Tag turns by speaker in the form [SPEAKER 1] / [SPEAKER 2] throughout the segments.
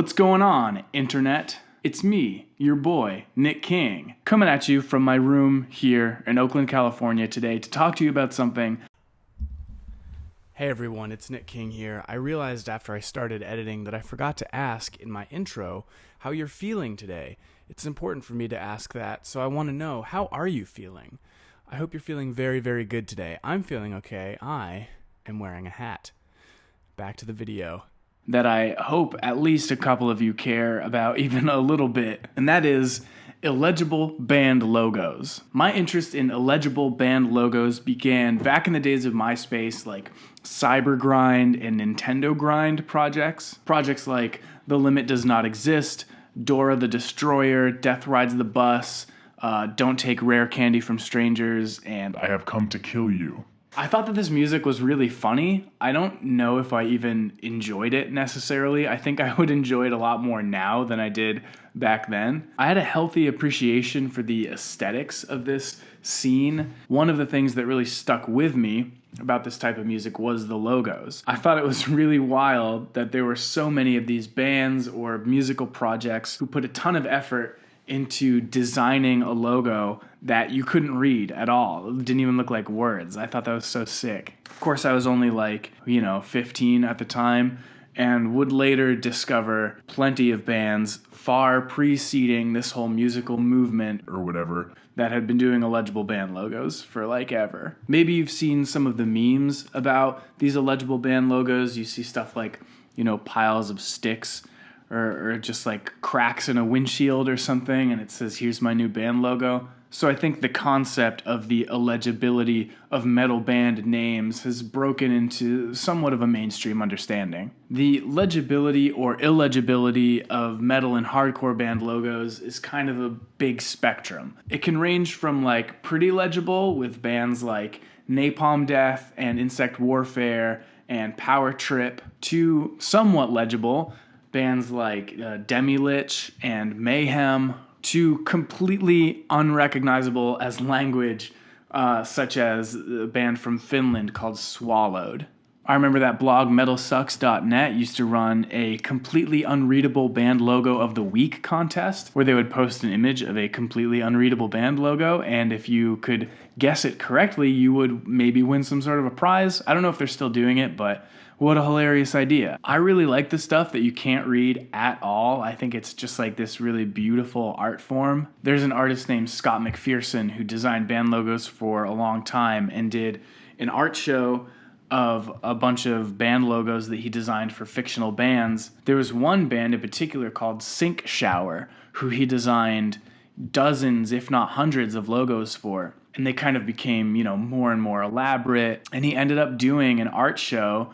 [SPEAKER 1] What's going on, Internet? It's me, your boy, Nick King, coming at you from my room here in Oakland, California today to talk to you about something. Hey everyone, it's Nick King here. I realized after I started editing that I forgot to ask in my intro how you're feeling today. It's important for me to ask that, so I want to know, how are you feeling? I hope you're feeling very, very good today. I'm feeling okay. I am wearing a hat. Back to the video that I hope at least a couple of you care about even a little bit, and that is illegible band logos. My interest in illegible band logos began back in the days of MySpace, like Cybergrind and Nintendo Grind projects. Projects like The Limit Does Not Exist, Dora the Destroyer, Death Rides the Bus, Don't Take Rare Candy from Strangers, and
[SPEAKER 2] I Have Come to Kill You.
[SPEAKER 1] I thought that this music was really funny. I don't know if I even enjoyed it necessarily. I think I would enjoy it a lot more now than I did back then. I had a healthy appreciation for the aesthetics of this scene. One of the things that really stuck with me about this type of music was the logos. I thought it was really wild that there were so many of these bands or musical projects who put a ton of effort into designing a logo that you couldn't read at all. It didn't even look like words. I thought that was so sick. Of course, I was only 15 at the time, and would later discover plenty of bands far preceding this whole musical movement
[SPEAKER 2] Or whatever.
[SPEAKER 1] that had been doing illegible band logos for ever. Maybe you've seen some of the memes about these illegible band logos. You see stuff like, piles of sticks or just like cracks in a windshield or something, and it says, "Here's my new band logo." So I think the concept of the illegibility of metal band names has broken into somewhat of a mainstream understanding. The legibility or illegibility of metal and hardcore band logos is kind of a big spectrum. It can range from pretty legible with bands like Napalm Death and Insect Warfare and Power Trip to somewhat legible bands like Demi-Lich and Mayhem, to completely unrecognizable as language, such as a band from Finland called Swallowed. I remember that blog metalsucks.net used to run a completely unreadable band logo of the week contest, where they would post an image of a completely unreadable band logo, and if you could guess it correctly, you would maybe win some sort of a prize. I don't know if they're still doing it, but what a hilarious idea. I really like the stuff that you can't read at all. I think it's just this really beautiful art form. There's an artist named Scott McPherson who designed band logos for a long time and did an art show of a bunch of band logos that he designed for fictional bands. There was one band in particular called Sink Shower, who he designed dozens, if not hundreds, of logos for. And they kind of became, more and more elaborate. And he ended up doing an art show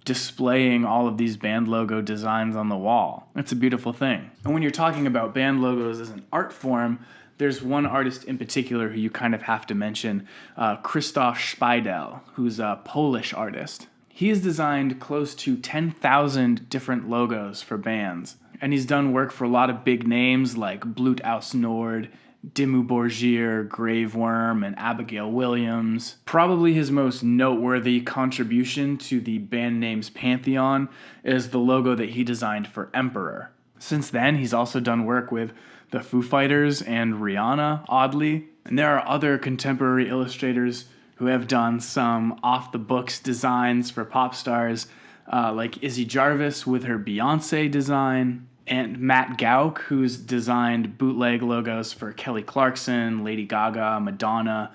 [SPEAKER 1] displaying all of these band logo designs on the wall. It's a beautiful thing. And when you're talking about band logos as an art form, there's one artist in particular who you kind of have to mention, Krzysztof Spiedel, who's a Polish artist. He has designed close to 10,000 different logos for bands, and he's done work for a lot of big names like Blut aus Nord, Dimmu Borgir, Graveworm, and Abigail Williams. Probably his most noteworthy contribution to the band names pantheon is the logo that he designed for Emperor. Since then, he's also done work with the Foo Fighters and Rihanna, oddly. And there are other contemporary illustrators who have done some off-the-books designs for pop stars, like Izzy Jarvis with her Beyonce design, and Matt Gauck, who's designed bootleg logos for Kelly Clarkson, Lady Gaga, Madonna,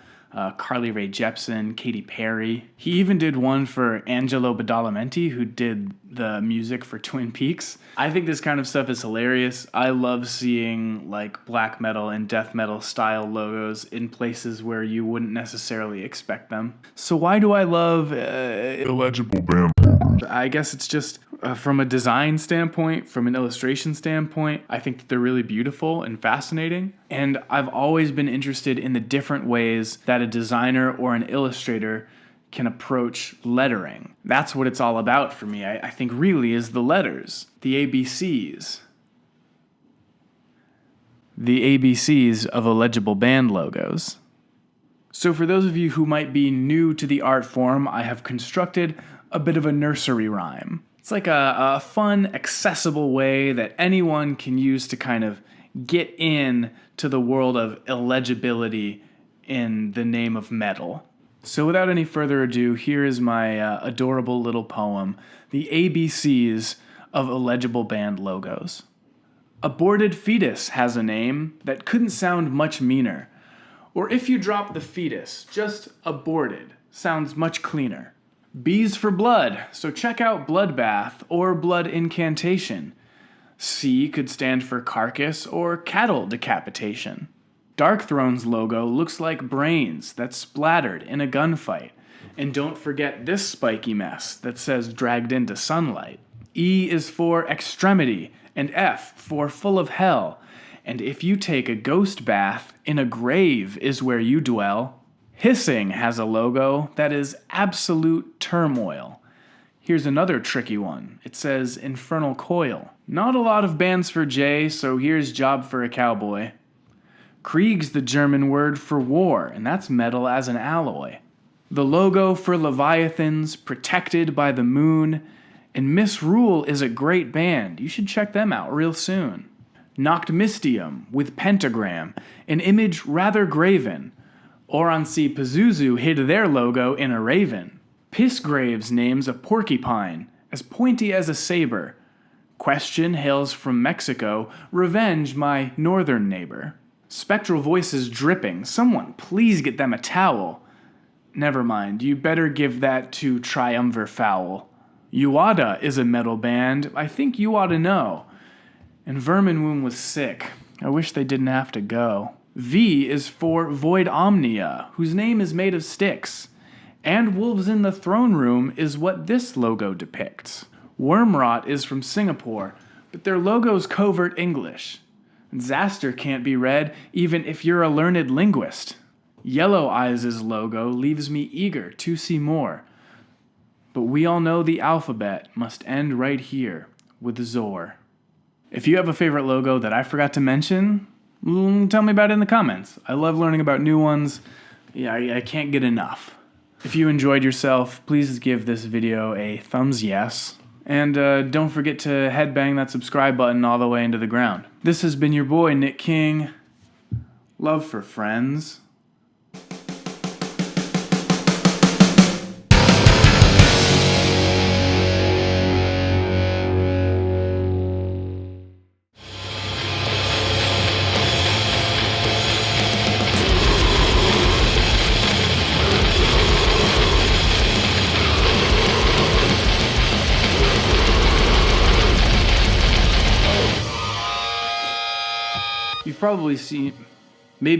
[SPEAKER 1] Carly Rae Jepsen, Katy Perry. He even did one for Angelo Badalamenti, who did the music for Twin Peaks. I think this kind of stuff is hilarious. I love seeing black metal and death metal style logos in places where you wouldn't necessarily expect them. So why do I love
[SPEAKER 2] Illegible band.
[SPEAKER 1] I guess it's just from a design standpoint, from an illustration standpoint, I think that they're really beautiful and fascinating. And I've always been interested in the different ways that a designer or an illustrator can approach lettering. That's what it's all about for me, I think really is the letters, the ABCs. The ABCs of illegible band logos. So for those of you who might be new to the art form, I have constructed a bit of a nursery rhyme. It's like a fun, accessible way that anyone can use to kind of get in to the world of illegibility in the name of metal. So without any further ado, here is my adorable little poem, The ABCs of Illegible Band Logos. Aborted fetus has a name that couldn't sound much meaner. Or if you drop the fetus, just aborted sounds much cleaner. B's for blood, so check out bloodbath or blood incantation. C could stand for carcass or cattle decapitation. Darkthrone's logo looks like brains that splattered in a gunfight. And don't forget this spiky mess that says dragged into sunlight. E is for extremity and F for full of hell. And if you take a ghost bath, in a grave is where you dwell. Hissing has a logo that is absolute turmoil. Here's another tricky one. It says Infernal Coil. Not a lot of bands for J, so here's Job for a Cowboy. Krieg's the German word for war, and that's metal as an alloy. The logo for Leviathans, Protected by the Moon, and Misrule is a great band. You should check them out real soon. Noctmistium with Pentagram, an image rather graven. Oroncy Pazuzu hid their logo in a raven. Pissgraves names a porcupine, as pointy as a saber. Question hails from Mexico, revenge my northern neighbor. Spectral voices dripping, someone please get them a towel. Never mind, you better give that to Triumvir Foul. Uada is a metal band, I think you ought to know. And Vermin Womb was sick, I wish they didn't have to go. V is for Void Omnia, whose name is made of sticks. And Wolves in the Throne Room is what this logo depicts. Wormrot is from Singapore, but their logo's covert English. Zaster can't be read even if you're a learned linguist. Yellow Eyes' logo leaves me eager to see more. But we all know the alphabet must end right here with Zor. If you have a favorite logo that I forgot to mention, tell me about it in the comments. I love learning about new ones. Yeah, I can't get enough. If you enjoyed yourself, please give this video a thumbs yes. And don't forget to headbang that subscribe button all the way into the ground. This has been your boy, Nick King. Love for friends. You've probably seen